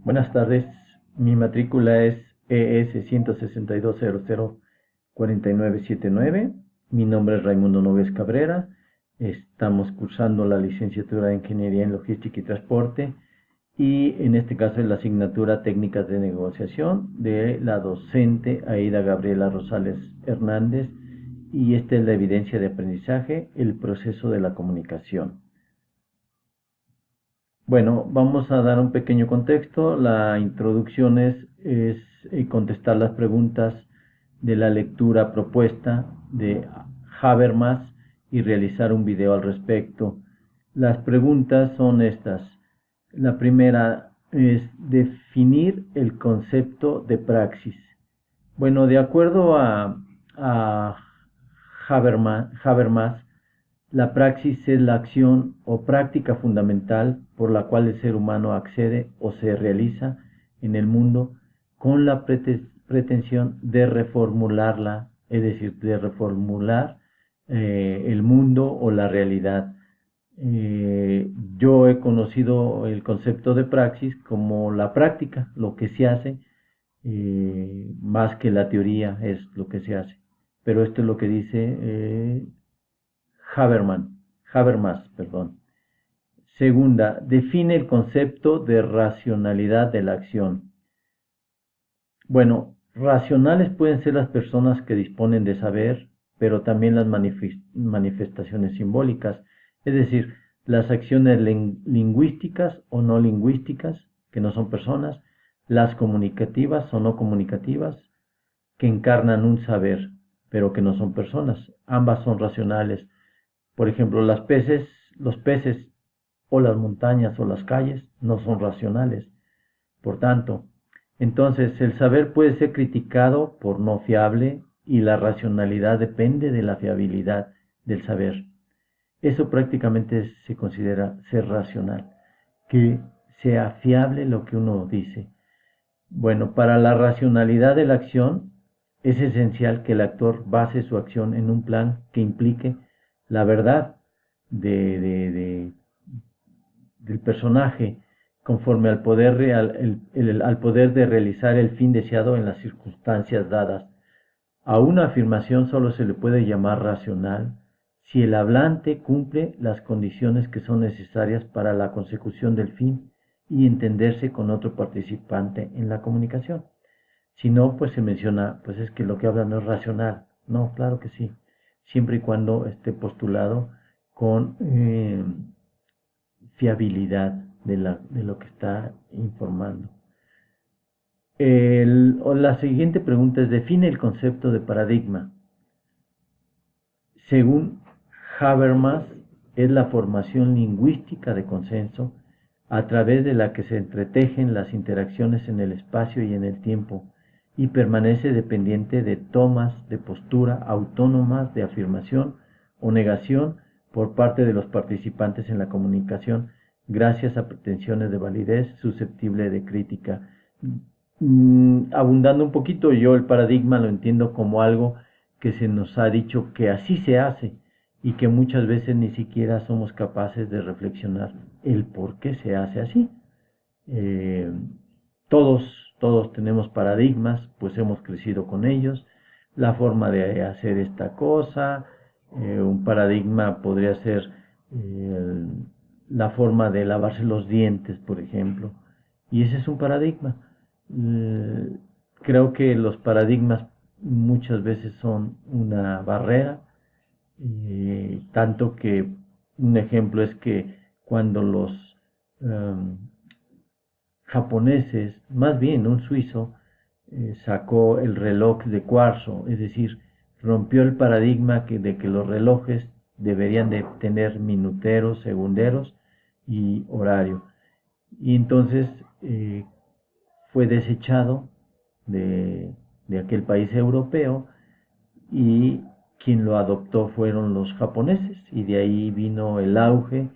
Buenas tardes, mi matrícula es ES 162004979. Mi nombre es Raimundo Noves Cabrera. Estamos cursando la licenciatura de Ingeniería en Logística y Transporte y en este caso es la asignatura Técnicas de Negociación de la docente Aida Gabriela Rosales Hernández, y esta es la evidencia de aprendizaje, el proceso de la comunicación. Bueno, vamos a dar un pequeño contexto. La introducción es contestar las preguntas de la lectura propuesta de Habermas y realizar un video al respecto. Las preguntas son estas. La primera es definir el concepto de praxis. Bueno, de acuerdo a Habermas, la praxis es la acción o práctica fundamental por la cual el ser humano accede o se realiza en el mundo con la pretensión de reformularla, es decir, de reformular el mundo o la realidad. Yo he conocido el concepto de praxis como la práctica, lo que se hace, más que la teoría es lo que se hace. Pero esto es lo que dice Habermas. Segunda, define el concepto de racionalidad de la acción. Bueno, racionales pueden ser las personas que disponen de saber, pero también las manifestaciones simbólicas, es decir, las acciones lingüísticas o no lingüísticas, que no son personas, las comunicativas o no comunicativas, que encarnan un saber, pero que no son personas. Ambas son racionales. Por ejemplo, los peces o las montañas o las calles no son racionales. Por tanto, entonces el saber puede ser criticado por no fiable y la racionalidad depende de la fiabilidad del saber. Eso prácticamente se considera ser racional, que sea fiable lo que uno dice. Bueno, para la racionalidad de la acción es esencial que el actor base su acción en un plan que implique la verdad del personaje conforme al poder, al poder de realizar el fin deseado en las circunstancias dadas. A una afirmación solo se le puede llamar racional si el hablante cumple las condiciones que son necesarias para la consecución del fin y entenderse con otro participante en la comunicación. Si no, pues se menciona, pues es que lo que habla no es racional. No, claro que sí, siempre y cuando esté postulado con fiabilidad de lo que está informando. La siguiente pregunta es, define el concepto de paradigma. Según Habermas, es la formación lingüística de consenso a través de la que se entretejen las interacciones en el espacio y en el tiempo y permanece dependiente de tomas de postura autónomas de afirmación o negación por parte de los participantes en la comunicación, gracias a pretensiones de validez susceptible de crítica. Abundando un poquito, yo el paradigma lo entiendo como algo que se nos ha dicho que así se hace y que muchas veces ni siquiera somos capaces de reflexionar el por qué se hace así. Eh, todos tenemos paradigmas, pues hemos crecido con ellos. La forma de hacer esta cosa, un paradigma podría ser eh, la forma de lavarse los dientes, por ejemplo. Y ese es un paradigma. Eh, Creo que los paradigmas muchas veces son una barrera, tanto que un ejemplo es que cuando los um, japoneses, más bien un suizo, sacó el reloj de cuarzo, es decir, rompió el paradigma de que los relojes deberían de tener minuteros, segunderos y horario. Y entonces fue desechado de aquel país europeo y quien lo adoptó fueron los japoneses y de ahí vino el auge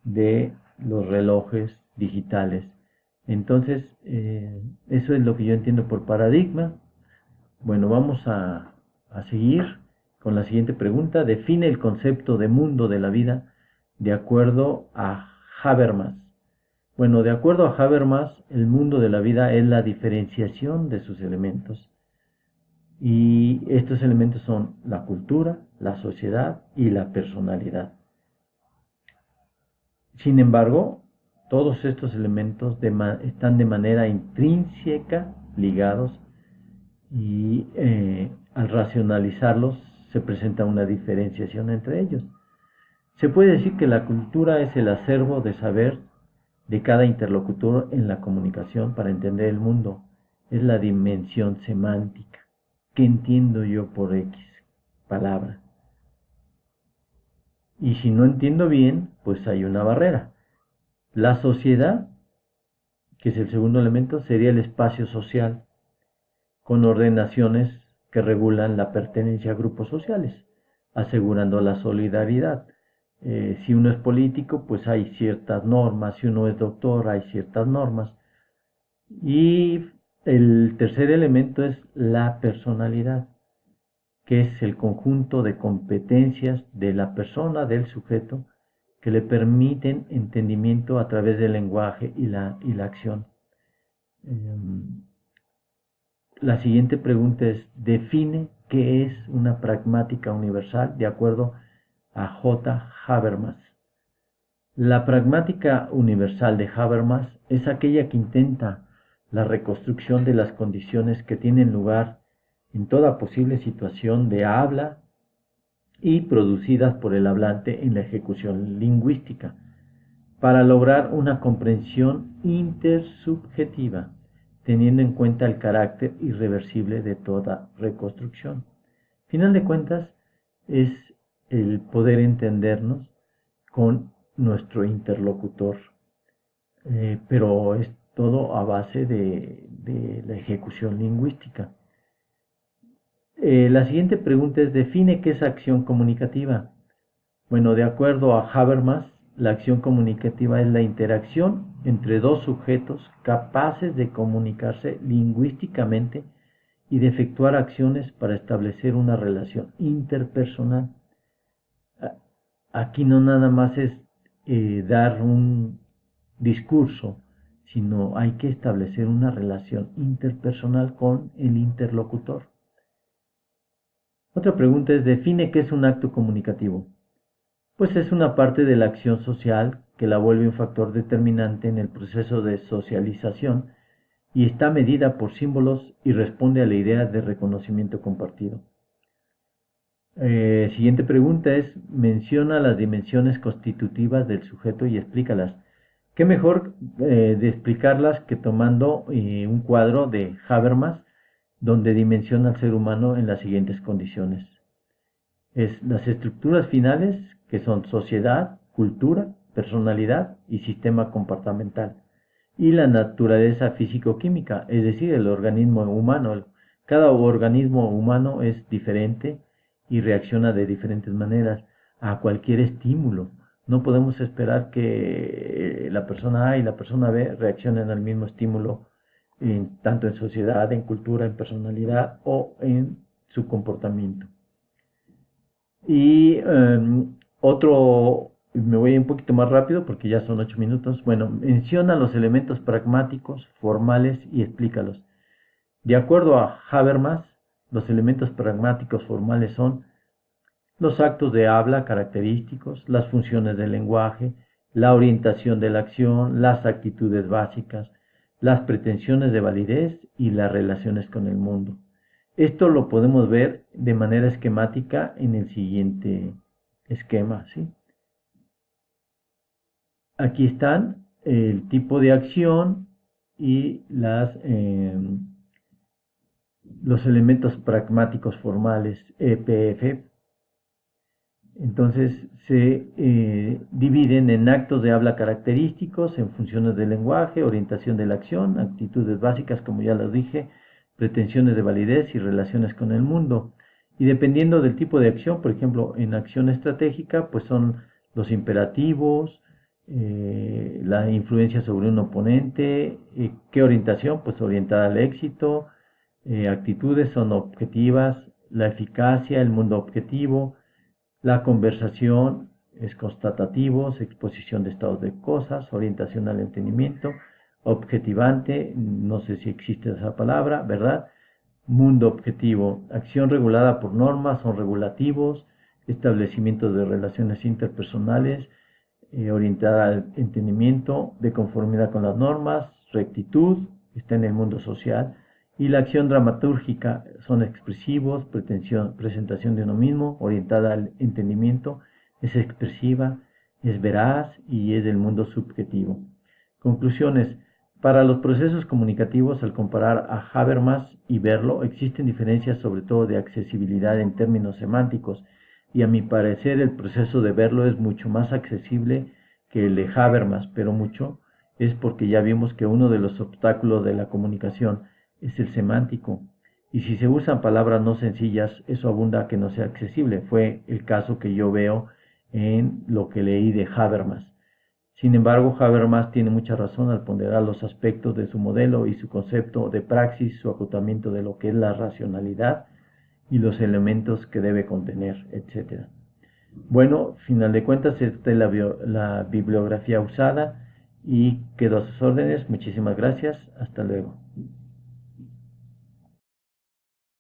de los relojes digitales. Entonces, eso es lo que yo entiendo por paradigma. Bueno, vamos a seguir con la siguiente pregunta. Define el concepto de mundo de la vida de acuerdo a Habermas. Bueno, de acuerdo a Habermas, el mundo de la vida es la diferenciación de sus elementos. Y estos elementos son la cultura, la sociedad y la personalidad. Sin embargo, todos estos elementos están de manera intrínseca ligados y al racionalizarlos se presenta una diferenciación entre ellos. Se puede decir que la cultura es el acervo de saber de cada interlocutor en la comunicación para entender el mundo. Es la dimensión semántica. ¿Qué entiendo yo por X palabra? Y si no entiendo bien, pues hay una barrera. La sociedad, que es el segundo elemento, sería el espacio social, con ordenaciones que regulan la pertenencia a grupos sociales, asegurando la solidaridad. Si uno es político, pues hay ciertas normas; si uno es doctor, hay ciertas normas. Y el tercer elemento es la personalidad, que es el conjunto de competencias de la persona, del sujeto, que le permiten entendimiento a través del lenguaje y la acción. La siguiente pregunta es: define qué es una pragmática universal de acuerdo a J. Habermas. La pragmática universal de Habermas es aquella que intenta la reconstrucción de las condiciones que tienen lugar en toda posible situación de habla y producidas por el hablante en la ejecución lingüística, para lograr una comprensión intersubjetiva, teniendo en cuenta el carácter irreversible de toda reconstrucción. Final de cuentas, es el poder entendernos con nuestro interlocutor, pero es todo a base de la ejecución lingüística. La siguiente pregunta es: define qué es acción comunicativa. Bueno, de acuerdo a Habermas, la acción comunicativa es la interacción entre dos sujetos capaces de comunicarse lingüísticamente y de efectuar acciones para establecer una relación interpersonal. Aquí no nada más es dar un discurso, sino hay que establecer una relación interpersonal con el interlocutor. Otra pregunta es: define qué es un acto comunicativo. Pues es una parte de la acción social que la vuelve un factor determinante en el proceso de socialización y está medida por símbolos y responde a la idea de reconocimiento compartido. Siguiente pregunta es: menciona las dimensiones constitutivas del sujeto y explícalas. ¿Qué mejor de explicarlas que tomando un cuadro de Habermas, donde dimensiona al ser humano en las siguientes condiciones? Es las estructuras finales, que son sociedad, cultura, personalidad y sistema comportamental, y la naturaleza físico-química, es decir, el organismo humano. Cada organismo humano es diferente y reacciona de diferentes maneras a cualquier estímulo. No podemos esperar que la persona A y la persona B reaccionen al mismo estímulo, tanto en sociedad, en cultura, en personalidad o en su comportamiento. Y me voy un poquito más rápido porque ya son 8 minutos. Bueno, menciona los elementos pragmáticos, formales y explícalos. De acuerdo a Habermas, los elementos pragmáticos formales son los actos de habla característicos, las funciones del lenguaje, la orientación de la acción, las actitudes básicas, las pretensiones de validez y las relaciones con el mundo. Esto lo podemos ver de manera esquemática en el siguiente esquema, ¿sí? Aquí están el tipo de acción y los elementos pragmáticos formales, EPF. Entonces se dividen en actos de habla característicos, en funciones del lenguaje, orientación de la acción, actitudes básicas, como ya lo dije, pretensiones de validez y relaciones con el mundo. Y dependiendo del tipo de acción, por ejemplo, en acción estratégica, pues son los imperativos, la influencia sobre un oponente. ¿Qué orientación? Pues orientada al éxito. Actitudes son objetivas, la eficacia, el mundo objetivo, la conversación, es constatativos, exposición de estados de cosas, orientación al entendimiento, objetivante, no sé si existe esa palabra, ¿verdad? Mundo objetivo, acción regulada por normas, son regulativos, establecimiento de relaciones interpersonales, orientada al entendimiento, de conformidad con las normas, rectitud, está en el mundo social, y la acción dramatúrgica son expresivos, presentación de uno mismo, orientada al entendimiento, es expresiva, es veraz y es del mundo subjetivo. Conclusiones. Para los procesos comunicativos, al comparar a Habermas y Berlo, existen diferencias sobre todo de accesibilidad en términos semánticos, y a mi parecer el proceso de Berlo es mucho más accesible que el de Habermas, pero mucho es porque ya vimos que uno de los obstáculos de la comunicación es el semántico, y si se usan palabras no sencillas, eso abunda a que no sea accesible. Fue el caso que yo veo en lo que leí de Habermas. Sin embargo, Habermas tiene mucha razón al ponderar los aspectos de su modelo y su concepto de praxis, su acotamiento de lo que es la racionalidad y los elementos que debe contener, etc. Bueno, final de cuentas, esta es la bibliografía usada y quedo a sus órdenes. Muchísimas gracias. Hasta luego.